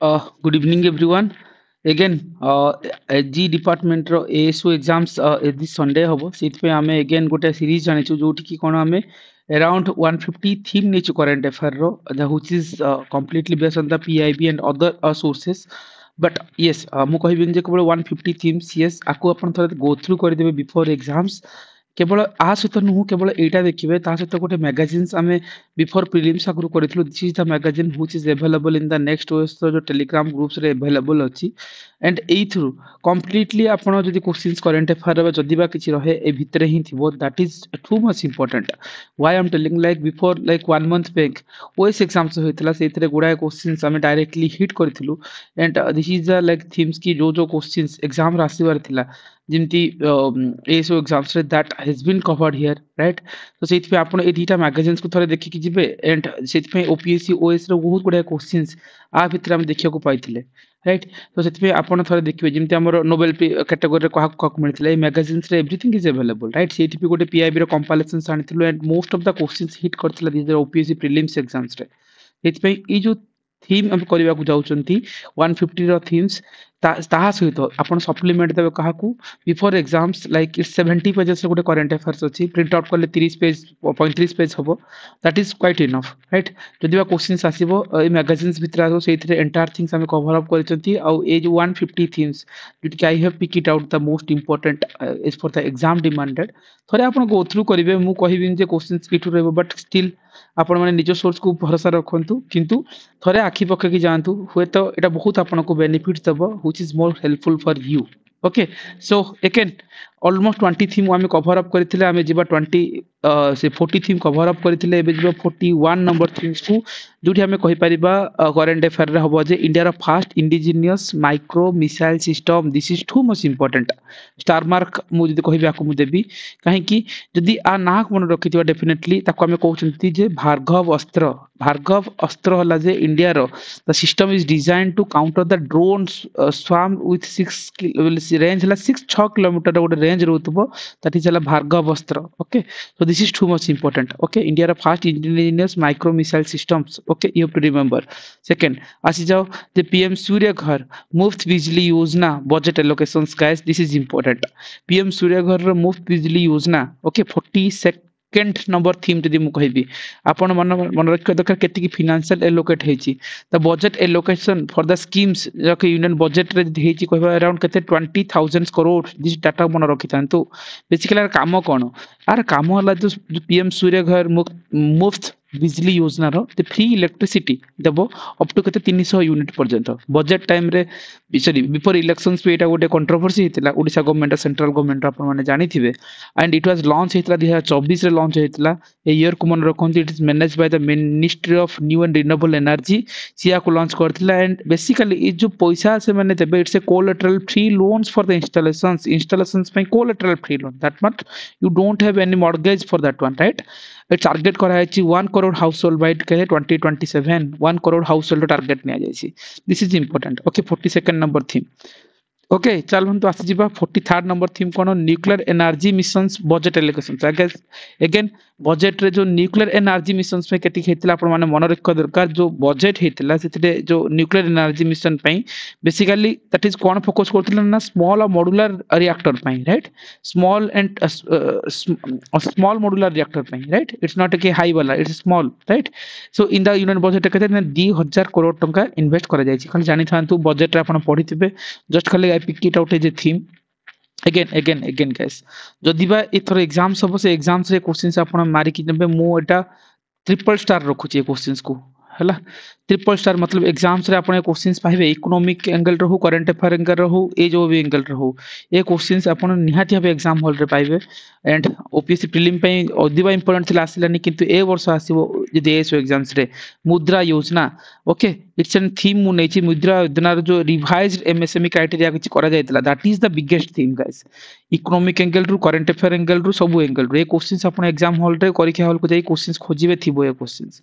Good evening, everyone. Again, G department ro ASO exams this Sunday hobo. Sitpe ame again gote series janichu joti ki kono ame around 150 theme nechu current affair ro the which is completely based on the PIB and other sources. But yes, ମୁଁ କହିବିନି ଯେ କେବଳ 150 themes yes ଆକୁ ଆପଣ ଥରେ go through କରିଦେବେ before exams କେବଳ ଆ ସହିତ ନୁହଁ କେବଳ ଏଇଟା ଦେଖିବେ ତା ସହିତ ଗୋଟେ ମ୍ୟାଗାଜିନ୍ସ ଆମେ ବିଫୋର ପ୍ରିଲିମ୍ସ ଆଗରୁ କରିଥିଲୁ this is the magazine which is available in the next OS ର ଯୋଉ ଟେଲିଗ୍ରାମ ଗ୍ରୁପ୍ସରେ ଆଭେଲେବଲ୍ ଅଛି ଆଣ୍ଡ ଏଇଥିରୁ କମ୍ପ୍ଲିଟଲି ଆପଣ ଯଦି କୋଶ୍ଚିନ୍ସ କରେଣ୍ଟ ଆଫେୟାର ଯଦି ବା କିଛି ରହେ ଏ ଭିତରେ ହିଁ ଥିବ that is too much important why am telling like before like 1 month back OS exams ହେଇଥିଲା ସେଇଥିରେ ଗୁଡ଼ାଏ କୋଶ୍ଚିନ୍ସ ଆମେ ଡାଇରେକ୍ଟଲି ହିଟ୍ କରିଥିଲୁ and this is the like themes କି ଯୋଉ କୋଶ୍ଚିନ୍ସ ଏକ୍ସାମରେ ଆସିବାର ଥିଲା ଯେମିତି ଏସବୁ ଏକ୍ସାମ୍ସରେ that has been covered here right ତ ସେଇଥିପାଇଁ ଆପଣ ଏଇ ଦୁଇଟା ମ୍ୟାଗାଜିନ୍ସକୁ ଥରେ ଦେଖିକି ଯିବେ ଆଣ୍ଡ ସେଥିପାଇଁ ଓପିଏସସି ଓଏସ୍ର ବହୁତ ଗୁଡ଼ାଏ କୋଶ୍ଚିନ୍ସ ଆ ଭିତରେ ଆମେ ଦେଖିବାକୁ ପାଇଥିଲେ ରାଇଟ୍ ତ ସେଥିପାଇଁ ଆପଣ ଥରେ ଦେଖିବେ ଯେମିତି ଆମର ନୋବେଲ କ୍ୟାଟାଗୋରୀରେ କାହାକୁ କାହାକୁ ମିଳିଥିଲା ଏଇ ମ୍ୟାଗାଜିନ୍ସରେ ଏଭ୍ରିଥିଙ୍ଗ ଇଜ୍ ଆଭେଲେବଲ୍ ରାଇଟ୍ ସେଇଠି ବି ଗୋଟେ ପିଆଇବିର କମ୍ପାଲେସନ୍ସ ଆଣିଥିଲୁ and most of the questions hit କରିଥିଲା ଦିଜର ଓପିଏସସି ପ୍ରିଲିମ୍ସ ଏକ୍ସାମ୍ସରେ ସେଥିପାଇଁ ଏଇ ଯୋଉ ଥିମ୍ ଆମେ କରିବାକୁ ଯାଉଛନ୍ତି 150ର ଥିମ୍ସ ତାହା ସହିତ ଆପଣ ସପ୍ଲିମେଣ୍ଟ ଦେବେ କାହାକୁ ବିଫୋର ଏକ୍ସାମ୍ସ ଲାଇକ୍ ଇଟ୍ସ 70 ପେଜେସର ଗୋଟେ କରେଣ୍ଟ ଆଫେୟାର୍ସ ଅଛି ପ୍ରିଣ୍ଟ ଆଉଟ୍ କଲେ 30 ପେଜ 35 ପେଜ ହବ that is quite enough right ଯଦି ବା କୋଶ୍ଚିନ୍ସ ଆସିବ ଏଇ ମ୍ୟାଗାଜିନ୍ସ ଭିତରେ ଆସିବ ସେଇଥିରେ ଏଣ୍ଟାୟାର ଥିଙ୍ଗସ୍ ଆମେ କଭର ଅପ୍ କରିଛନ୍ତି ଆଉ ଏଇ ଯୋଉ 150 ଥିମ୍ସ ଯୋଉଠିକି I have pick it out the most important is for the exam demanded ଥରେ ଆପଣ ଗୋ ଥ୍ରୁ କରିବେ ମୁଁ କହିବିନି ଯେ କୋଶ୍ଚିନ୍ସ ଏଇଠୁ ରହିବ ବଟ୍ ଷ୍ଟିଲ୍ ଆପଣମାନେ ନିଜ ସୋର୍ସକୁ ଭରସା ରଖନ୍ତୁ କିନ୍ତୁ ଥରେ ଆଖି ପକେଇକି ଯାଆନ୍ତୁ ହୁଏତ ଏଇଟା ବହୁତ ଆପଣଙ୍କୁ ବେନିଫିଟ୍ସ ଦେବ which is more helpful for you okay so again almost 20 theme ଆମେ କଭର ଅପ୍ କରିଥିଲେ ଆମେ ଯିବା 20 ସେ 40 ଥିମ୍ କଭର ଅପ୍ କରିଥିଲେ ଏବେ ଯିବା 41 ନମ୍ବର ଥିମ୍ସକୁ ଯୋଉଠି ଆମେ କହିପାରିବା କରେଣ୍ଟ ଆଫେୟାରରେ ହବ ଯେ ଇଣ୍ଡିଆର first indigenous micro missile system this is too much important star mark ମୁଁ ଯଦି କହିବି ଆକୁ ମୁଁ ଦେବି କାହିଁକି ଯଦି ଆ ନାଁକୁ ମନେ ରଖିଥିବା ଡେଫିନେଟଲି ତାକୁ ଆମେ କହୁଛନ୍ତି ଯେ ଭାର୍ଗବ ଅସ୍ତ୍ର ହେଲା ଯେ ଇଣ୍ଡିଆର the system is design to counter the drone swarm with 6 range ହେଲା 6 କିଲୋମିଟର ଗୋଟେ ରେଞ୍ଜ ରହୁଥିବ ଦ୍ୟାଟ୍ ଇଜ ହେଲା ଭାର୍ଗବ ଅସ୍ତ୍ର okay so this is too much important okay india are fast indigenous micro missile systems okay you have to remember second आसी जाओ the pm surya ghar muft bijli yojana budget allocations guys this is important pm surya ghar ro muft bijli yojana okay 42nd number theme जदि मु कहबी आपण मन रखिया दरकार केतिकी financial allocate हेची the budget allocation for the schemes जके union budget रे हेची कहबा अराउंड केते 20,000 करोड़ दिस डाटा मन रखि थांतु बेसिकली काम कोन आर काम होला जो पीएम सूर्य घर मुफ्त बिजली योजना रो फ्री इलेक्ट्रिसिटी देबो अप टू केते 300 यूनिट पर्यंत बजेट टाइम रे सॉरी बिफोर इलेक्शंस पे एटा गोटे कंट्रोवर्सी हेतिला ओडिसा गवर्नमेंट सेंट्रल गवर्नमेंट आपण माने जानिथिबे एंड इट वाज लॉन्च हेतिला 2024 रे लॉन्च हेतिला ए ईयर को मन रखंती it is manage by the ministry of new and renewable energy सिया को लॉन्च करथिला एंड बेसिकली ए जो पैसा से माने देबे it's a collateral free loans for the installations पे कोलेटरल फ्री लोन दैट मत you don't have any mortgage for that one right it target करा है 1 crore household by 2027 1 crore household target निया जायछि this is important okay 42nd number theme okay चलନ୍ତୁ ଆସିଯିବା 43rd number theme कोन nuclear energy missions budget allocation again budget रे जो nuclear energy missions पे केति हेतिला आपण माने मन रख दरकार जो बजेट हेतिला सेते जो न्यूक्लियर एनर्जी मिशन पई बेसिकली दैट इज कोन फोकस करथिला ना स्मॉल और मॉड्यूलर रिएक्टर पई right small and small modular reactor पई right it's not a high वाला it's small right so in the union budget केते 2000 करोड़ टंका इन्वेस्ट करा जायछि खाली जानि थांतु बजेट रे आपण पढिथिबे जस्ट खाली I pick it out as a theme again guys जदि बा एथर एग्जाम्स सब से एग्जाम्स रे क्वेश्चंस आपण मारी कि नेबे मु एटा ट्रिपल स्टार रखुची क्वेश्चंस को हला ट्रिपल स्टार मतलब एग्जाम्स रे आपण क्वेश्चंस पाइबे इकोनॉमिक एंगल रहू करंट अफेयर एंगल रहू ए जो भी एंगल रहू ए क्वेश्चंस आपण निहाती भाबे एग्जाम हॉल रे पाइबे एंड ओपीएससी प्रीलिम पई अधिबा इंपोर्टेंट थिला आसिलानी किंतु ए वर्ष आसीबो जदि एसो एग्जाम्स रे मुद्रा योजना ओके इट्स एन थीम मु नेची मुद्रा योजना जो रिवाइज्ड एमएसएमई क्राइटेरिया किछ करा जायतला that is the biggest theme guys economic angle रु करंट अफेयर एंगल रु सब एंगल रु ए क्वेश्चंस आपण एग्जाम हॉल रे परीक्षा हॉल को जाई क्वेश्चंस खोजिबे थिबो ए questions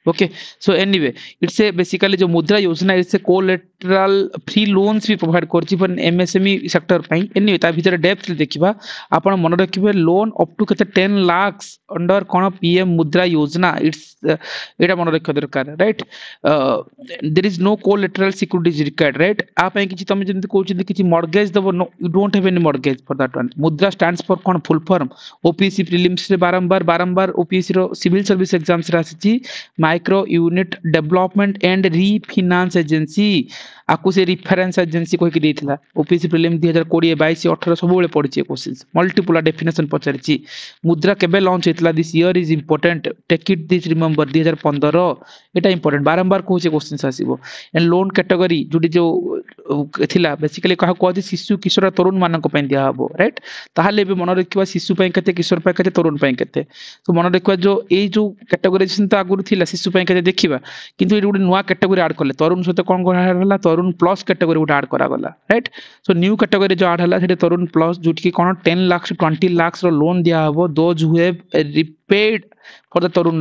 okay so anyway it's a basically जो Mudra Yojana it's a collateral free loans भी प्रोवाइड करछि फॉर एमएसएमई सेक्टर पई एनीवे ता भीतर डेप्थ देखिबा आपण मन रखिबे लोन अप टू केते 10 लाख अंडर कोन पीएम मुद्रा योजना इट्स एटा मन रख दरकार right there is no collateral securities required right आ पई किछि तमे जेंति कहउछि किछि मॉर्गेज दबो no you don't have any mortgage for that one Mudra stands for कोन फुल फॉर्म ओपीसी प्रीलिम्स रे बारंबार बारंबार ओपीसी रो सिविल सर्विस एग्जाम्स रे आसीछि micro unit development and refinance agency आकु से रिफरेंस एजेंसी कहि देथिला ओपीसी प्रीलिम 2020 22 18 सब बेले पड़छि क्वेश्चंस मल्टीपल डेफिनेशन पचारछि मुद्रा केबे लॉन्च हेतला this year is important take it this remember 2015 एटा इंपोर्टेंट बारंबार कहउछि क्वेश्चंस आसीबो एंड लोन कैटेगरी जुडी जो थिला बेसिकली कहा कहछि शिशु किशोर तरुण मानक पय दिया हबो राइट ताहाले बे मन रखिबा शिशु पय केते किशोर पय केते तरुण पय केते तो मन रखिबा जो ए जो कैटेगराइजेशन तो आगुर थिला शिशु पय केते देखिबा किंतु एडी गुडी नुवा कैटेगरी ऐड करले तरुण सहित कोन होला तरुण प्लस कैटेगरी गुडी ऐड करा गला राइट सो न्यू कैटेगरी जो ऐड हला सेटे तरुण प्लस जोटी की कोन 10 लाख से 20 लाख रो लोन दिया हबो those who have repaid for the Tarun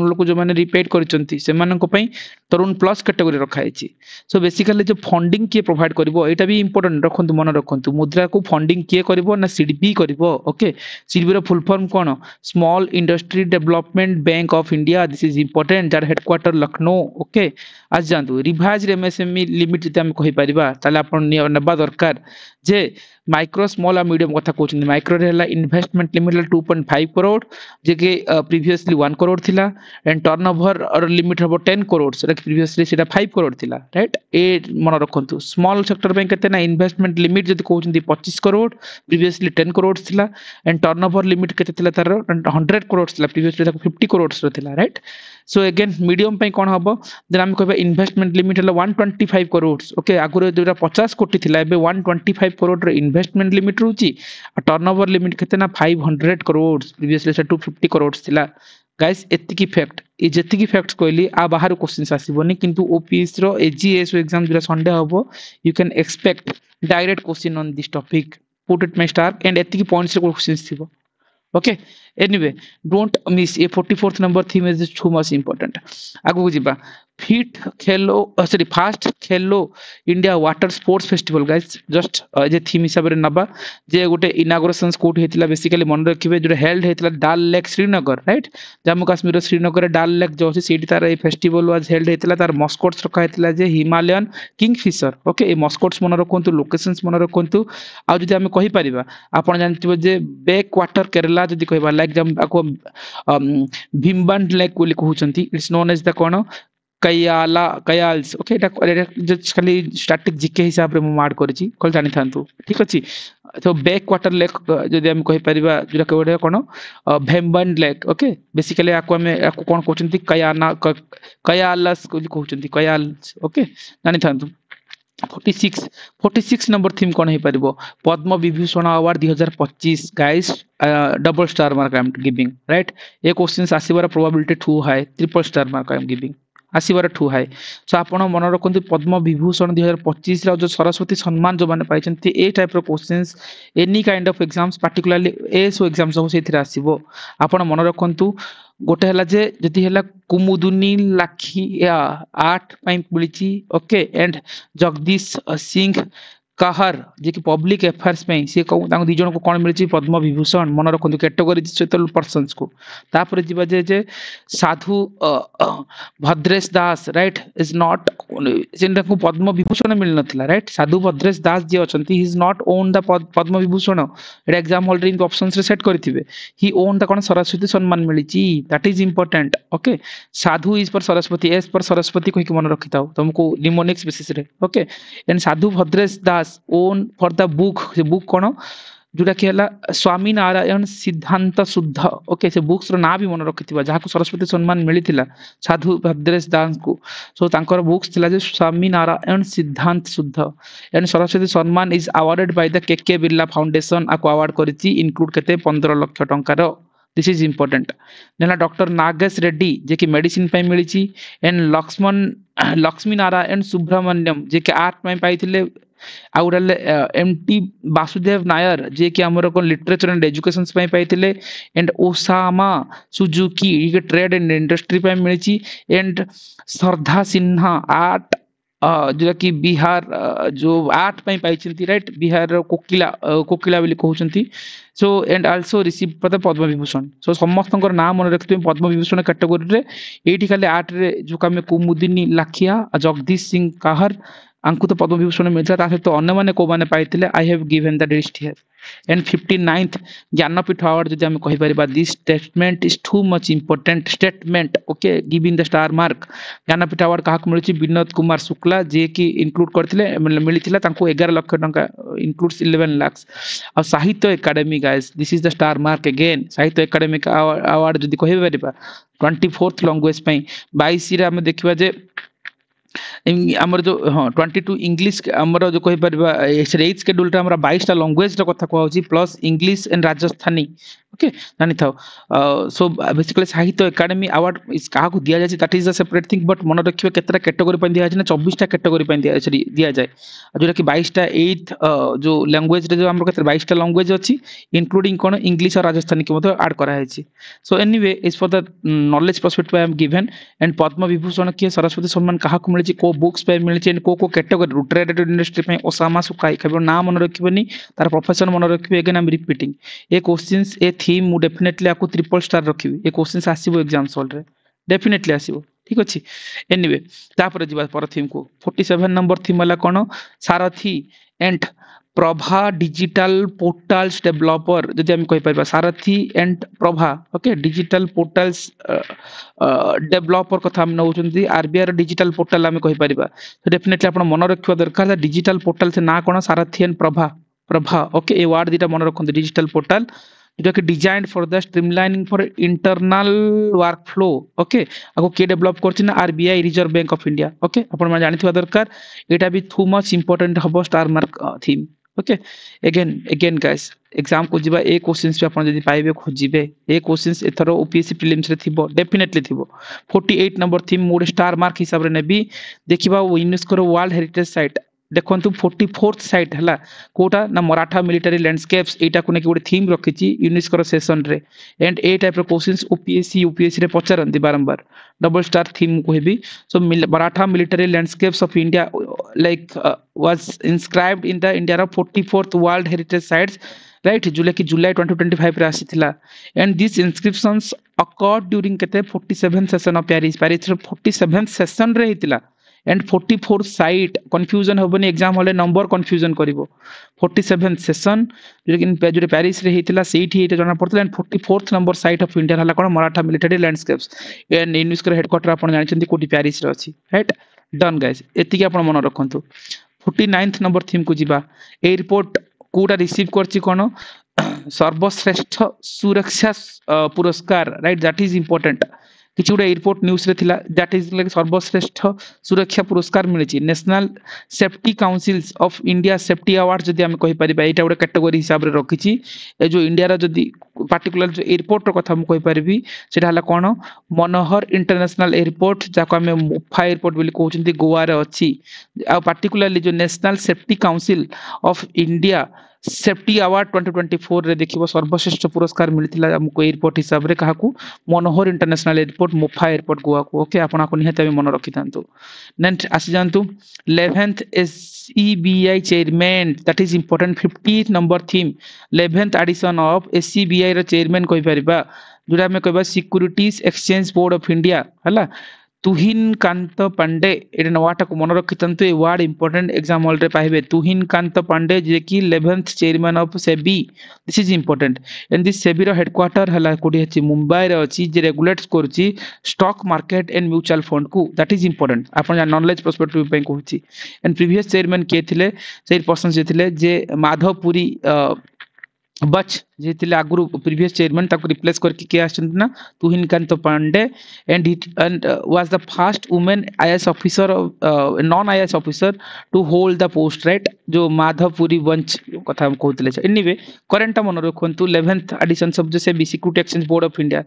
लोक जो माने रिपेड करिसंती से मानक पई तरुण प्लस कैटेगरी रखा हैछि सो बेसिकली जो फंडिंग के प्रोवाइड करबो एटा भी इंपोर्टेंट रखंतु मन रखंतु मुद्रा को फंडिंग के करबो ना सीडीबी करबो ओके सीडीबी रो फुल फॉर्म कोन small industry development bank of India this is important जार हेडक्वार्टर लखनऊ ओके आज जानतु रिवाइज एमएसएमई लिमिट जते हम कहि परिबा ताले आपण नेबा दरकार जे माइक्रो स्मॉल और मीडियम कथा कहउछन माइक्रो रे हला इन्वेस्टमेंट लिमिट 2.5 करोड़ जे के प्रीवियसली 1 करोड़ थिला एंड टर्नओवर और लिमिट हबो 10 करोड़ सेटा प्रीवियसली सेटा 5 करोड़ थिला राइट ए मन रखंतु स्मॉल सेक्टर बैंक केते ना इन्वेस्टमेंट लिमिट जति कहउछन 25 करोड़ प्रीवियसली 10 करोड़ थिला एंड टर्नओवर लिमिट केते थिला तार 100 करोड़ थिला प्रीवियसली 50 करोड़ थिला राइट सो अगेन मीडियम पई कोन हबो देन हम कहबे इन्वेस्टमेंट लिमिट हला 125 करोड़ ओके आगुरे जोरा 50 कोटी थिला एबे 125 करोड़ रे इन्वेस्टमेंट लिमिट रहउची टर्नओवर लिमिट केते ना 500 करोड़ प्रीवियसली 250 करोड़ थिला गाइस एतिकी फैक्ट ए जेतिकी फैक्ट्स कहली आ बाहर क्वेश्चंस आसीबोनी किंतु ओपीएस रो एजीएस एग्जाम जोरा संडे हबो you can expect direct question on this topic put it my star and एतिकी पॉइंट्स रे क्वेश्चंस थिबो okay anyway don't miss a 44th number theme is too much important आगु जिबा fit Khelo sorry fast Khelo India water sports festival guys just जे theme हिसाब रे नबा जे गोटे इनागुरेशन कोट हेतिला बेसिकली मन रखिबे जो हेल्ड हेतिला डाल लेक श्रीनगर राइट जम्मू कश्मीर श्रीनगर डाल लेक जो सेठी तार ए फेस्टिवल वाज हेल्ड हेतिला तार मस्कोट्स रखा हेतिला जे हिमालयन किंगफिशर ओके ए मस्कोट्स मन रखंतु लोकेशंस मन रखंतु आ जदि हम कहि परिबा आपण जानथिबो जे बैक वाटर केरला जदि कहबा लाइक जम आको भीमबंड लेक बोली कहउचंती इट्स नोन एज द कोन कयाल्स ओके जस्ट खाली स्टैटिक जीके हिसाब रे मु मार्क करछि कल जानि थांतु ठीक अछि तो बैक वाटर लेक जदि हम कहि परिबा जोरा केवडे कोन भेम्बन लेक ओके बेसिकली आको कोन कहउचंती कयालस कहउचंती कयाल्स ओके जानि थांतु 46 नंबर थीम कोन हे परिबो Padma Vibhushan award 2025 guys double star mark I am giving right ए क्वेश्चंस आसीबार probability 2 high triple star mark I am giving आसीबार 2 हाई सो आपण मन रखंतु पद्म विभूषण 2025 रा जो सरस्वती सम्मान जो माने पाइछंती ए टाइप रो questions any kind of exams particularly ASO exams हो सेथिरा आसीबो आपण मन रखंतु गोटे हला जे जति हला कुमुदुनी लाखिया 8 पॉइंट मिलिची ओके एंड जगदीश सिंह कहर जे कि पब्लिक अफेयर्स में से तांग दि जन को कोन मिलिची पद्म विभूषण मन रखंतु कैटेगरी सेटल पर्सन्स को तापर जिबा जे Sadhu Bhadresh Das right is not जेन को पद्म विभूषण मिल नथिला राइट साधु भद्रेश दास जे अछंती he is not won the Padma Vibhushan एटा एग्जाम हॉल रे इन ऑप्शंस रे सेट करथिबे ही ओन द कोन सरस्वती सम्मान मिलिची that is important okay Sadhu is पर सरस्वती एस पर सरस्वती कहि के मन रखिताओ तुमको निमोनिक्स बेसिस रे okay and Sadhu Bhadresh Das own for the book से बुक कोन जोटा कि हला स्वामी नारायण सिद्धांत शुद्ध ओके से बुक्स रो ना भी मन रखिथिबा जहा को सरस्वती सम्मान मिलिथिला साधु भद्रेश दास को सो तांकर बुक्स थिला जे स्वामी नारायण सिद्धांत शुद्ध and Saraswati Samman is awarded by the K K Birla foundation आको अवार्ड करिछि इंक्लूड केते 15 लाख टंका रो दिस इज इंपोर्टेंट नेला डॉक्टर नागेश रेड्डी जे कि मेडिसिन पे मिलिछि एंड लक्ष्मी नारायण सुब्रमण्यम जे कि आर्ट में पाइथिले आउ गोटे एमटी वासुदेव नायर जे कि हमर को लिटरेचर एंड एजुकेशन पई पाइथिले एंड ओसामा सुजुकी ये ट्रेड एंड इंडस्ट्री पे मिली एंड श्रद्धा सिन्हा आर्ट जो कि बिहार जो आर्ट पे पाइछंती राइट बिहार कोकिला बोली कहउछंती so and also receive for the Padma Vibhushan so समस्त नाम मन रखते पद्म विभूषण कैटेगोरी रे एठी खाली आर्ट रे जो कमे कुमुदिनी लाखिया जगदीश सिंह काहर आंकु तो पद्म विभूषण मिलता ता सहित अन्य माने को माने पाइथिले I have given the list here and 59th Jnanpith award जदि हम कहि परिबा this statement is too much important statement okay giving the star mark Jnanpith award काहाक मिलुची विनोद कुमार शुक्ला जे कि इंक्लूड करथिले मिलिथिला तांको 11 लाख टंका इंक्लूड्स 11 लाख आ साहित्य academy guys this is the star mark again साहित्य एकेडमी अवार्ड जदि कहि परिबा 24th लैंग्वेज पई 22 रे हम देखिबा जे आमर जो हाँ 22 इंग्लिश आमर जो कहि परबा एज शेड्यूल रे हमरा 22 टा लैंग्वेज रो कथा कहउची plus English and Rajasthani okay जानि थाओ so basically Sahitya Akademi award इस काहा को दिया जाय that is a separate thing but मन रखियो केतरा कैटेगरी पे दिया जाय ना 24 टा कैटेगरी पे दिया जाय जोरा कि 22 टा 8th जो लैंग्वेज रे जो हमर केतरा 22 टा लैंग्वेज अछि इंक्लूडिंग कोन इंग्लिश और राजस्थानी के मतो ऐड करा है so anyway is for the knowledge perspective I am given and Padma Vibhushan के सरस्वती सम्मान काहा को मिलची को बुक्स पे मिलची एंड को कैटेगरी ट्रेड इंडस्ट्री पे ओसामा सुकाई केवल नाम मन रखिबनी तार प्रोफेशन मन रखिबे अगेन आई एम रिपीटिंग ए क्वेश्चंस ए थीम मु डेफिनेटली आपको ट्रिपल स्टार रखिबी ए क्वेश्चंस आसीबो एग्जाम सॉल्व रे डेफिनेटली आसीबो ठीक अछि एनीवे तापर जिबा पर थीम को 47 नंबर थीम वाला कोन Sarathi and Prabha digital portals developer जदि हम कहि परबा सारथी and Prabha okay digital portals developer कथा हम नउचंती आरबीआई डिजिटल पोर्टल हम कहि परबा तो डेफिनेटली आपण मन रखिबा दरकार डिजिटल पोर्टल से ना कोन सारथी एंड प्रभा प्रभा ओके ए वर्ड दिटा मन रखंत डिजिटल पोर्टल जो कि designed for the streamlining for internal work flow okay आको के डेवलप करछि ना RBI Reserve Bank of India okay आपण मन जानिथिबा दरकार एटा भी टू मच इंपोर्टेंट हबो star mark theme okay again guys exam को जिबा ए क्वेश्चंस पे आपण जदी पाइबे खोजिबे ए क्वेश्चंस एथरो ओपीएससी प्रीलिम्स रे थिबो डेफिनेटली थिबो 48 नंबर थीम मोड स्टार मार्क हिसाब रे नेबी देखिबा यूनेस्को रो वर्ल्ड हेरिटेज साइट देखंतु 44th साइट हला कोटा ना मराठा मिलिटरी लैंडस्केप्स एटा को नेकी गोटे थीम रखिची यूनेस्को रो सेशन रे एंड ए टाइप रो क्वेश्चंस ओपीएससी यूपीएससी रे पचरंती बारंबार डबल स्टार थीम को हेबी so Maratha military landscapes of India like was inscribed in the India 44th World Heritage Sites right July 2025 रे आसीथिला and these inscriptions occurred during केते 47th session of Paris 47th session रे हितिला and 44th site confusion होबनी exam हले number confusion करिवो 47th session लेकिन जो Paris रे हितिला सेठी एटा जणा पड़तला and 44th number site of India हला कोन Maratha military landscapes and UNESCO headquarter आपण जानिछंती कोठी पेरिस रे अछि राइट डन गाइस एतिके आपण मन रखंतु 49th नंबर थीम को जिबा ए रिपोर्ट कोटा रिसीव करछि कोन सर्वश्रेष्ठ सुरक्षा पुरस्कार राइट दैट इज इंपोर्टेंट किछि गुडा एयरपोर्ट न्यूज रे थिला दैट इज लाइक सर्वश्रेष्ठ सुरक्षा पुरस्कार मिलिछि National Safety Councils of India Safety Award जदि हम कहि परिबा एटा गुडा कैटेगरी हिसाब रे रखिछि ए जो इंडिया रा जदि पार्टिकुलर जो एयरपोर्ट रो कथा हम कहि परिबी सेटा हला कोन मनोहर इंटरनेशनल एयरपोर्ट जाको हम मुफा एयरपोर्ट बोली कहउछंती गोवा रे अछि आ पार्टिकुलरली जो national safety council of India Safety award 2024 रे देखिबो सर्वश्रेष्ठ पुरस्कार मिलिथिला हमको एयरपोर्ट हिसाब रे काहाकू मनोहर इंटरनेशनल एयरपोर्ट मुफा एयरपोर्ट गोवा को ओके आपण को निहत मन रखि थांतु नेक्स्ट आसी जानतु 11th SCBI chairman that is important 50th number theme 11th edition of SCBI रो चेयरमैन कहि परिबा जुरा में कहबा Securities Exchange board of India हला तुहिन कांत पांडे एटा नवाटा को मन रखितंतु ए वर्ड इंपोर्टेंट एग्जाम हॉल रे पाइबे तुहिन कांत पांडे जे कि 11th chairman of SEBI this is important and this SEBI रो हेडक्वार्टर हला कोडी अछि मुंबई रे अछि जे रेगुलेट्स करछि stock market and mutual fund को दैट इज इंपोर्टेंट आपण नॉलेज पर्सपेक्टिव पे कहूछि एंड प्रीवियस चेयरमैन के थिले से पर्सन जे थिले जे माधवपुरी बच जे थिले आगुरु प्रीवियस चेयरमैन ताको रिप्लेस करके के आछन ना Tuhin Kanta Pandey and was the first women IAS officer non IAS officer to hold the post right जो माधवपुरी वंश कथा हम कहतले एनीवे करंट मन रखंतु 11th एडिशन सब जे से security exchange board of India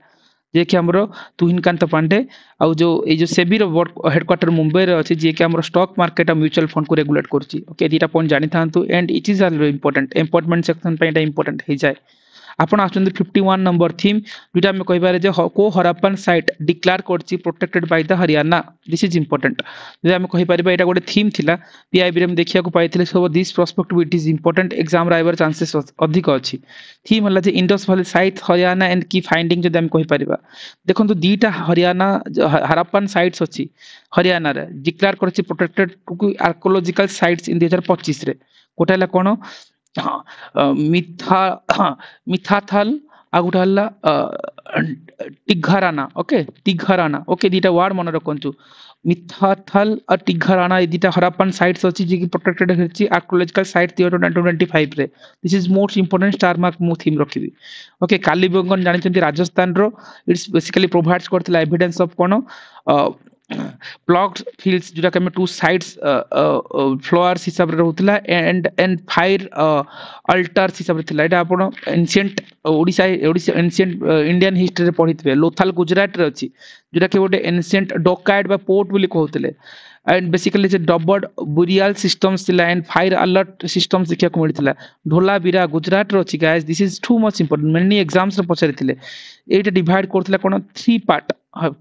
जे कि हमरो तुहिनकांत पांडे आउ जो ए जो सेबी रो हेडक्वार्टर मुंबई रे अछि जे कि हमरो स्टॉक मार्केट और म्यूचुअल फंड को रेगुलेट करछि ओके दीटा पॉइंट जानि थांतु and it is all important appointment section पे एटा इंपोर्टेंट हे जाय आपण आछन 51 नंबर थीम जोटा हम कहि बारे जे को हरप्पन साइट डिक्लेयर करछि protected by the Haryana this is important जे हम कहि परिबा एटा गोटे थीम थिला पीआईबी रे हम देखिया को पाइथिले so this prospective it is important exam राइवर चांसेस अधिक अछि थीम हला जे Indus valley site Haryana and की फाइंडिंग जे हम कहि परिबा देखंतु दीटा हरियाणा हरप्पन साइट्स अछि हरियाणा रे डिक्लेयर करछि प्रोटेक्टेड आर्कियोलॉजिकल साइट्स इन 2025 रे कोटाला कोन मिथा मिथाथल आ गोटे हला टिघराना ओके दीटा वर्ड मन रखंतु मिथाथल और टिघराना ये दीटा हरप्पन साइट्स अछि जे कि प्रोटेक्टेड हेछि आर्कियोलॉजिकल साइट 2025 रे this is most important star mark मु थीम रखिबी ओके कालीबंगन जानिछंती राजस्थान रो इट्स बेसिकली प्रोवाइड्स करथिला एविडेंस ऑफ कोन प्लॉग्ड फील्ड्स जोटा के टू साइड्स फ्लोअर्स हिसाब रे रहउतला एंड फायर अल्टर्स हिसाब रे थिला एटा आपण ancient Odisha ancient Indian history रे पढितबे लोथल गुजरात रे अछि जोटा के गोटे एंशिएंट डॉकाइड बा पोर्ट बोली कहउतले एंड बेसिकली जे डबड बुरियल सिस्टम्स थिला एंड फायर अलर्ट सिस्टम्स देखिया को मिलथिला ढोलाबीरा गुजरात रो अछि guys this is too much important many exams रे पछारिथिले एटा डिवाइड करथिला कोन 3 पार्ट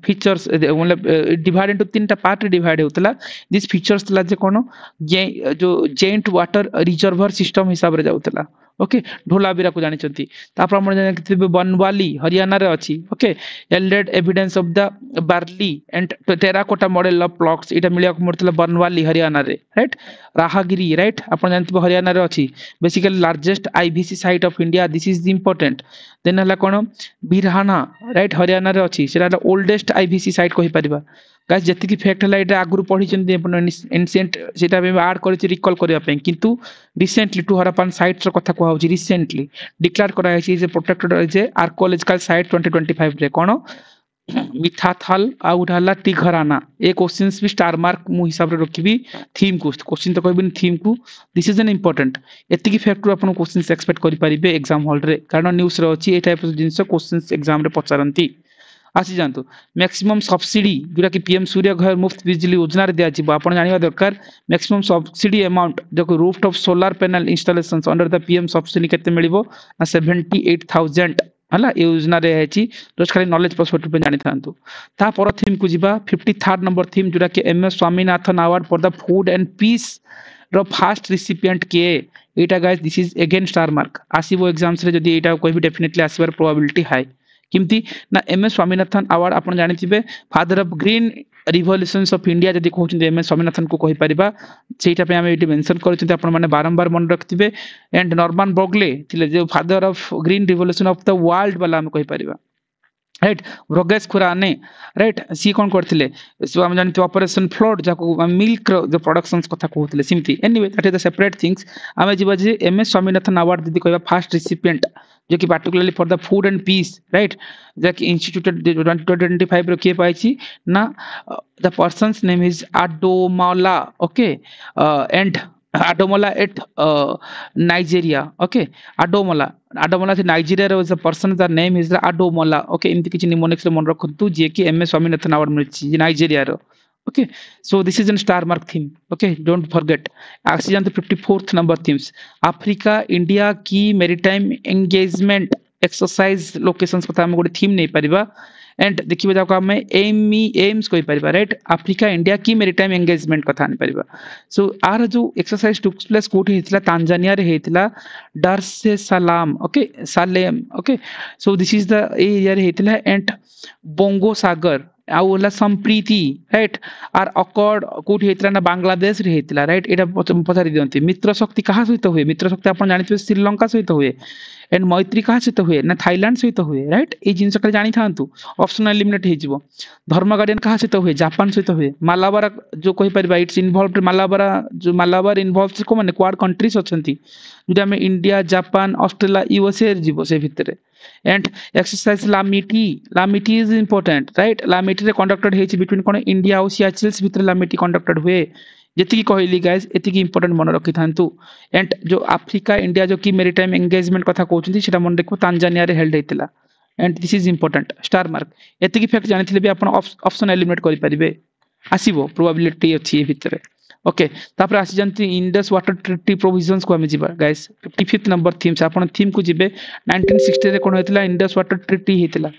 फीचर्स मतलब डिवाइड इनटू तीनटा पार्ट रे डिवाइड होतला दिस फीचर्स थिला जे कोन जो जेंट वाटर रिजर्वर सिस्टम हिसाब रे जाउतला ओके ढोलाबीरा को जानिचंती तापर हम जानथिबे बनवाली हरियाणा रे अछि ओके एल्डेड evidence of the barley and terracotta model of blocks इटा मिलिया को मोरतला बनवाली हरियाणा रे राइट राहागिरी राइट आपण जानथिबे हरियाणा रे अछि basically largest IVC site of India this is important then हला कोन बिरहाना राइट हरियाणा रे अछि सेटा ओल्डेस्ट आईवीसी साइट कहि परिबा गाइस जति की फैक्ट हला एटा आगुरु पढी चंदी अपन एंशिएंट सेटा में ऐड करछि रिकॉल करिया पे किंतु रिसेंटली टू हरप्पन साइट्स रो कथा को होछि रिसेंटली डिक्लेयर करा है जे प्रोटेक्टेड जे आर्कियोलॉजिकल साइट 2025 रे कोन मिथाथल आ उठाला टिघराना ए क्वेश्चंस भी स्टार मार्क मु हिसाब रे रखिबी थीम को क्वेश्चन तो कहबिन थीम को दिस इज एन इंपोर्टेंट एति की फैक्टर अपन क्वेश्चंस एक्सपेक्ट करि परिबे एग्जाम हॉल रे कारण न्यूज़ रे अछि ए टाइप जिंस क्वेश्चंस एग्जाम रे पचारंती आसी जानतु मैक्सिमम सब्सिडी जोटा कि पीएम सूर्य घर मुफ्त बिजली योजना रे दिया जिबो आपण जानिबा दरकार मैक्सिमम सब्सिडी अमाउंट जो rooftop solar panel installations under the PM subsidy केते मिलिबो ना 78000 हला योजना रे हेची जस्ट खाली नॉलेज पर्सपेक्टिव पे जानि थांतु ता पर थीम को जिबा 53rd नंबर थीम जोटा कि MS Swaminathan award for the food and peace रो फास्ट रिसिपिएंट के एटा guys this is again star mark आसीबो एग्जाम्स रे जदी एटा कोइ भी डेफिनेटली आसीबार प्रोबेबिलिटी हाई किमती ना एमएस स्वामीनाथन अवार्ड आपण जानिथिबे father of green revolutions of India जदी कहउछन एमएस स्वामीनाथन को कहि परिबा सेटा पे हम एटी मेंशन करछन आपण माने बारंबार मन रखथिबे एंड नॉर्मन बोगले थिले जे father of green revolution of the world वाला हम कहि परिबा राइट रोगेश खुराने राइट सी कोन करथिले सो हम जानते ऑपरेशन फ्लड जाको मिल्क जो प्रोडक्शंस कथा कहउथिले simply anyway that is the separate things आमे जिबा जे एमएस स्वामीनाथन अवार्ड दीदी कहबा फास्ट रिसिपिएंट जो कि particularly for the food and peace right जाकि इंस्टीट्यूटेड 2025 रो के पाइछि ना the persons name is Adomola okay and Adomola at Nigeria. Okay, Adomola is Nigeria is a person. The name is Adomola. Okay, इनती किसी mnemonics रे मन रखतु जे कि एमएस स्वामीनाथन अवार्ड मिलछि नाइजीरिया रो. Okay, so this is a star mark theme. Okay, don't forget. Oxygen the 54th number themes. Africa, India की maritime engagement exercise locations कथा हम गोटे थीम नहीं परिबा. एंड देखिबे जाको हमें एम्स कोइ परिबा राइट अफ्रीका इंडिया की मेरीटाइम एंगेजमेंट कथा आनि परिबा सो आर जो एक्सरसाइज टुक प्लेस कोठी हेतला तांजानिया रे हेतला डार से सलाम okay Salem okay so this is the area रे हेतला एंड बोंगो सागर आउला संप्रीति राइट आर अकॉर्ड कोठी हेतला ना बांग्लादेश रे हेतला राइट एटा पछारी दियंती मित्र शक्ति कहा सहित हुए मित्र शक्ति आपण जानिथिबे श्रीलंका सहित हुए एंड मैत्री कहा सहित हुए ना थाईलैंड सहित हुए राइट ए जिंस खाली जानि थांतु ऑप्शन एलिमिनेट हे जिवो धर्म गार्डियन कहा सहित हुए जापान सहित हुए मालाबार जो कहि परिबा इट्स इन्वॉल्वड मालाबार इन्वॉल्व को माने क्वाड कंट्रीज अछंती जोटा में इंडिया जापान ऑस्ट्रेलिया यूएसए जिवो से भितरे and exercise Lamitiye is important right Lamitiye रे कंडक्टेड हेछि बिटवीन कोन इंडिया और सियाचिल्स भितरे लामिटी कंडक्टेड हुए जति की कहली गाइस एति की इंपोर्टेंट मन रखि थांतु एंड जो अफ्रीका इंडिया जो की मेरीटाइम एंगेजमेंट कथा कहउछंती सेटा मन देखो तांजानिया रे हेल्ड हेतिला and this is important star mark एतिकी फैक्ट जानिथिले भी आपण ऑप्शन एलिमिनेट करि परिबे आसीबो प्रोबेबिलिटी अछि ए भितरे ओके तापर आसी जानती इंडस वाटर ट्रीटी प्रोविजंस को हमें जीवा गाइस 55th नंबर थीम से आपण थीम को जिबे 1960 रे कोन हेतिला इंडस वाटर ट्रीटी हेतिला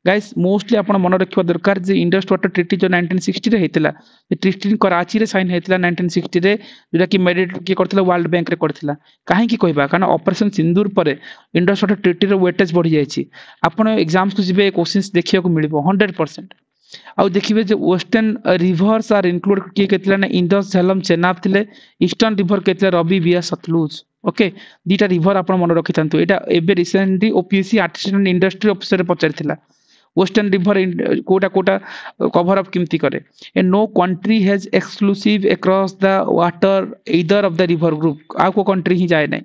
गाइस मोस्टली आपण मन रखिबा दरकार जे इंडस वाटर ट्रीटी जो 1960 रे हेतिला ए ट्रीटी कराची रे साइन हेतिला 1960 रे जेटा कि मेडिएट के करथिला वर्ल्ड बैंक रे करथिला काहे की कहबा कारण ऑपरेशन सिंदूर परे इंडस वाटर ट्रीटी रो वेटेज बढ़ी जायछि आपण एग्जाम्स को जिबे क्वेश्चंस देखिया को मिलिबो 100% आउ देखिबे जे वेस्टर्न रिवर्स आर इंक्लूड किए केतला ना इंडस झेलम चेनाब थिले ईस्टर्न रिवर केतला रवि बिया सतलुज ओके दीटा रिवर आपण मन रखिथांतु एटा एबे recently OPSC artisan industry officer पचारिथिला वेस्टर्न रिवर कोटा कोटा कवर अप किमती करे and no country has exclusive across the water either of the river group आ को कंट्री ही जाए नहीं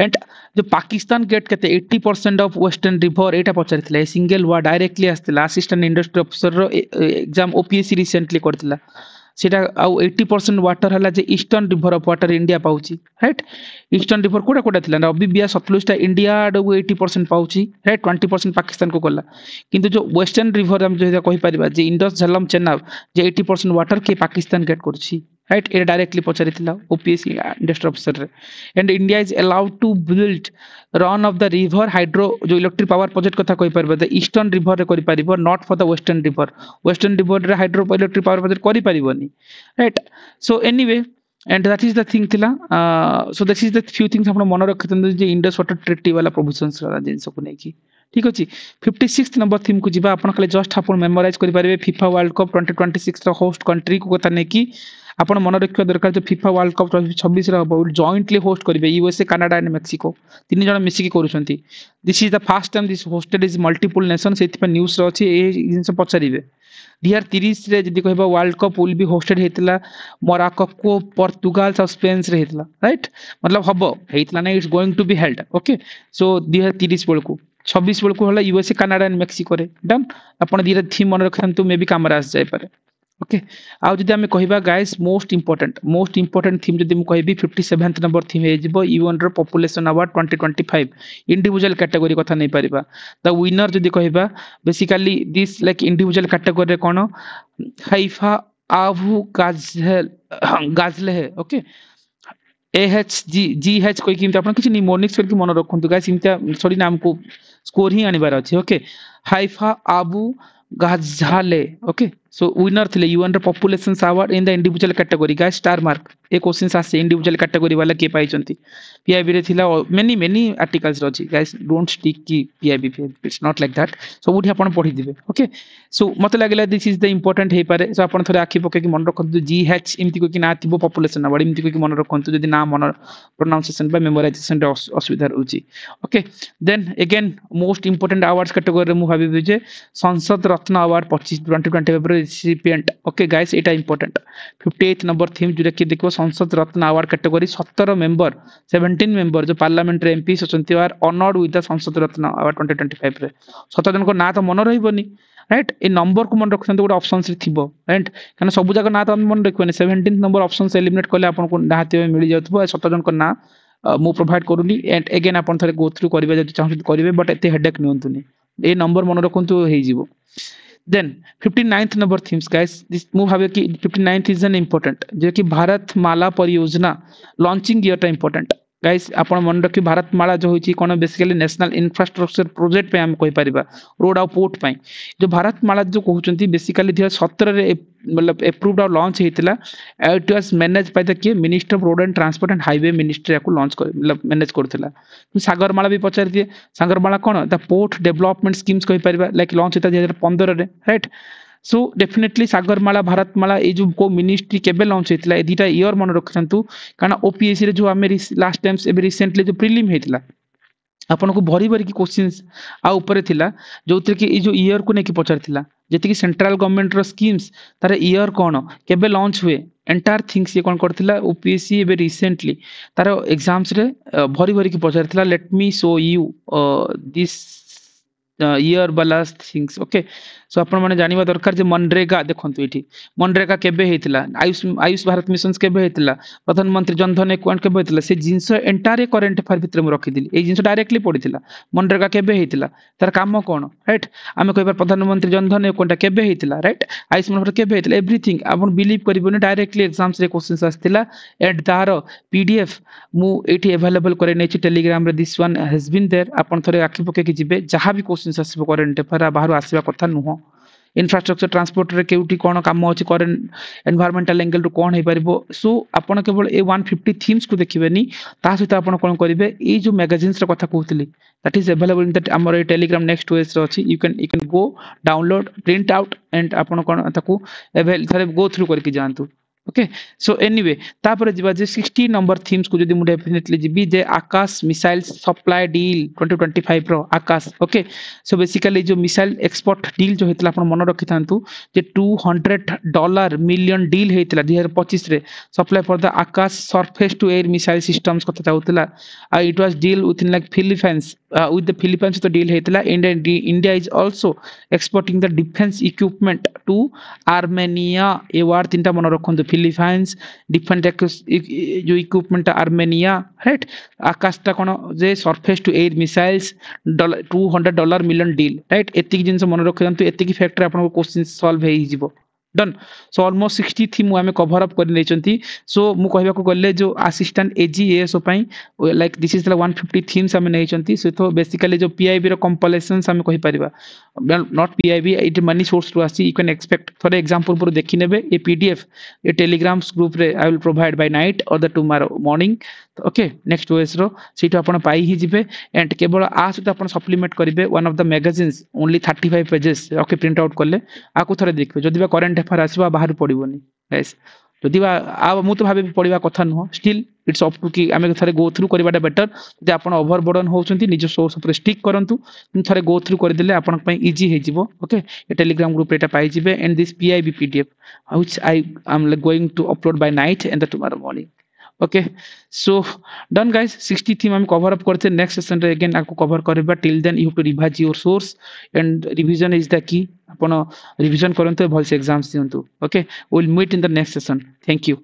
एंड जो पाकिस्तान गेट केते 80% ऑफ वेस्टर्न रिवर एटा पचारिथिला सिंगल वा डायरेक्टली आस्तिला असिस्टेंट इंडस्ट्री ऑफिसर रो एग्जाम ओपीएससी रिसेंटली करथिला सेटा आउ 80% वाटर हला जे eastern river of water India पाउची राइट ईस्टर्न रिवर कोडा कोडा थिला रवि बिया सतलुज ता इंडिया आडू 80% पाउची राइट 20% पाकिस्तान को गला किंतु जो वेस्टर्न रिवर हम जो कहि परिबा जे इंडस झेलम चेनाब जे 80% वाटर के पाकिस्तान गेट करछि राइट ए डायरेक्टली पचारिथिला ओपीएससी इंडस्ट्री ऑफिसर रे and India is allowed to build run of the river hydro जो इलेक्ट्रिक पावर प्रोजेक्ट कथा कहि परबा द ईस्टर्न रिवर रे करि परिबो not for the western river रे हाइड्रो इलेक्ट्रिक पावर प्रोजेक्ट करि परिबोनी right so anyway and that is the thing थिला so this is the few things आपण मन रखतन जे इंडस वाटर ट्रीटी वाला प्रोविजंस वाला जिंस को नै की ठीक अछि 56th नंबर थीम को जिबा आपण खाली जस्ट आपण मेमोराइज करि परिबे फीफा वर्ल्ड कप 2026 रो होस्ट कंट्री को कथा नै की आपण मन रखिबा दरकार जो फीफा वर्ल्ड कप 2026 रो हबो जॉइंटली होस्ट करिवे यूएसए कनाडा एंड मेक्सिको तीन जण मिसिकी करूछंती this is the first time this hosted is multiple nation सेति पे न्यूज़ रो अछि ए जिंस पचारिवे 2030 रे जदी कहबा world cup will be hosted हेतला मोराको को पोर्तुगाल और स्पेन रे हेतला राइट मतलब हबो हेतला ना it's going to be held okay so 2030 बेलकू 26 बेलकू होला यूएसए कनाडा एंड मेक्सिको रे डन आपण धीरे थीम मन रखंतु मे भी कैमरा आस जाय पारे ओके आउ जदी हमें कहबा गाइस मोस्ट इंपोर्टेंट थीम जदी हम कहबी 57th नंबर थीम हे जिवो यूएन रो पॉपुलेशन अवार्ड 2025 इंडिविजुअल कैटेगरी कथा नै परिबा द विनर जदी कहबा basically this like individual category रे कोन हाइफा आबू गाजले है ओके एएच जी एच कोई किमते आपण किछ निमोनिक्स करके मन रखंतु गाइस इमता सॉरी नाम को स्कोर ही आनिबार अछि okay Haifa Abu Ghazaleh okay so winner थिले यूएन रो population award in the individual category guys star mark ए क्वेश्चन आसे इंडिविजुअल कैटेगरी वाला के पाइचंती पीआईबी रे थिला मेनी आर्टिकल्स रछि गाइस डोंट स्टिक की PIB it's not like that so उठी आपण पढी दिबे ओके सो मते लागला दिस इज द इंपोर्टेंट हे पारे सो आपण थरे आखि पके कि मन रखंतु जीएच इमति को कि ना थिबो पॉपुलेशन अवार्ड इमति को कि मन रखंतु जदी ना मन प्रोनाउंसिएशन बा मेमोराइजेशन रे असुविधा रहउची okay then again most important awards category रे मु भाबी जे Sansad Ratna award 2025 recipient okay guys एटा इंपोर्टेंट 58th नंबर थीम जो कि देखो Sansad Ratna award category 17 member 17 member जो पार्लियामेंट रे एमपी सचंती are honoured with the Sansad Ratna award 2025 रे 17 जन को ना तो मन रहइबनी राइट ए नंबर को मन रखसंत गोटे ऑप्शंस रे थिबो राइट कारण सब जगह ना तो मन रखबनी 17th नंबर ऑप्शंस एलिमिनेट करले आपन को नाहते मिल जाउथबो 17 जन को ना मु प्रोवाइड करूनी एंड अगेन आपन थरे गो थ्रू करिवे जति चाहू करिवे बट एते हेडेक नियंतुनी ए नंबर मन रखंतु हेइ जीवो then 59th number themes guys this move have ki 59th is an important जे कि भारत माला परियोजना लॉन्चिंग ईयर टा important guys आपण मन रखि भारत माला जो होची कोन बेसिकली नेशनल इंफ्रास्ट्रक्चर प्रोजेक्ट पे हम कोइ परिबा रोड और पोर्ट पे जो भारत माला जो कहउचंती बेसिकली 2017 रे मतलब अप्रूव्ड और लॉन्च हेतिला it was managed by the के minister of road and transport and highway ministry को लॉन्च कर मतलब मैनेज करथिला सागरमाला भी पचार दिए सागरमाला कोन द पोर्ट डेवलपमेंट स्कीम्स कहि परिबा लाइक लॉन्च हेता 2015 रे right so definitely Sagarmala Bharatmala ए जो को मिनिस्ट्री केबे लॉन्च हेतिला ए दीटा ईयर मन रखथंतु कारण ओपीएससी रे जो हमें लास्ट टाइम्स एबे रिसेंटली जो प्रीलिम हेतिला आपन को भरी भरी की क्वेश्चंस आ ऊपर थिला जोतिर कि ए जो ईयर को ने की पचार थिला जेति कि सेंट्रल गवर्नमेंट रो स्कीम्स तारे ईयर कोन केबे लॉन्च हुए एंटायर थिंग्स ये कोन करथिला ओपीएससी एबे रिसेंटली तार एग्जाम्स रे भरी भरी की पचार थिला let me show you this year balas things okay सो आपण माने जानिबा दरकार जे मनरेगा देखंतु एठी मनरेगा केबे हेतिला आयुष आयुष भारत मिशन केबे हेतिला प्रधानमंत्री जन धन अकाउंट केबे हेतिला से जिंस एंटायर करंट अफेयर भितर मु रखि दिली ए जिंस डायरेक्टली पडितिला मनरेगा केबे हेतिला तार काम कोन राइट आमे कहबा प्रधानमंत्री जन धन अकाउंट केबे हेतिला राइट आयुष्मान भारत केबे हेतिला एवरीथिंग आपण बिलीव करिबोनी डायरेक्टली एग्जाम्स रे क्वेश्चंस आस्तिला एट तार पीडीएफ मु एठी अवेलेबल करे नेछि टेलीग्राम रे this one has been there आपण थरे आखि पके कि जिबे जहां भी क्वेश्चंस आसीबो करंट अफेयर बाहर आसीबा कथा नुहो इंफ्रास्ट्रक्चर ट्रांसपोर्ट रे केउटी कोन काम अछि करंट एनवायरमेंटल एंगल रु कोन हे परिबो सो आपण केवल ए 150 थीम्स को देखिबेनी ता सहित आपण कोन करिवे ए जो मैगजीन्स रे कथा कहउतली that is available in that हमर टेलीग्राम नेक्स्ट ओएस रे अछि you can go download print out and आपण कोन ताकू एवेल थरे गो थ्रू करके जानतु ओके सो एनीवे तापर जिबा जे 60 नंबर थीम्स को जदी मु डेफिनेटली जिबी जे आकाश मिसाइल सप्लाई डील 2025 रो आकाश ओके सो बेसिकली जो मिसाइल एक्सपोर्ट डील जो हेतला आपण मन रखि थांतु जे $200 मिलियन डील हेतला 2025 रे supply for the Akash surface to air missile systems कथा चाउतला it was deal with in like Philippines with the Philippines तो deal हेतला India is also exporting the defense equipment to Armenia ए वार तीनटा मन रखंतु फिलीपाइंस डिफेंस जो इक्विपमेंट आर्मेनिया राइट आकाशटा कोन जे surface to air missiles $200 million deal right एतिक जिंस मन रखंतु एतिक फैक्टर आपन क्वेश्चन सॉल्व हेइ जिवो डन सो ऑलमोस्ट 60 थीम आमे कवर अप कर लेचंती सो मु कहबा को गले जो असिस्टेंट एजीएएस पई like this is the 150 themes आमे नेचंती सो तो बेसिकली जो पीआईबी रो कंपाइलेशंस आमे कहि परिबा not PIB it many source to आसी you can expect for example पुरो देखि नेबे ए पीडीएफ ए टेलीग्राम्स ग्रुप रे I will provide by night और the tomorrow morning okay next ओएस रो सीट आपण पाई ही जिबे एंड केवल आ सहित आपण सप्लीमेंट करिवे one of the magazines only 35 pages okay print out करले आकु थरे देखबे जदि बा करंट अफेयर आसीबा बाहर पडिबोनी गाइस जदि बा आ मु तो भाबे पडिबा कथा न स्टिल इट्स अप टू कि आमे थरे गो थ्रू करबाटा बेटर जे आपण ओवरबर्डन होउचंती निज सोर्स ऊपर स्टिक करंतु थरे गो थ्रू कर देले आपण पई इजी हे जिवो ओके ए टेलीग्राम ग्रुप एटा पाई जिबे and this PIB PDF which I am going to upload by night and the tomorrow morning okay so done guys 60 theme हम cover up करते next session रे again आपको cover करबा till then you have to revise your source and revision is the key upon revision करंते भल से exams दियंतु okay we'll meet in the next session thank you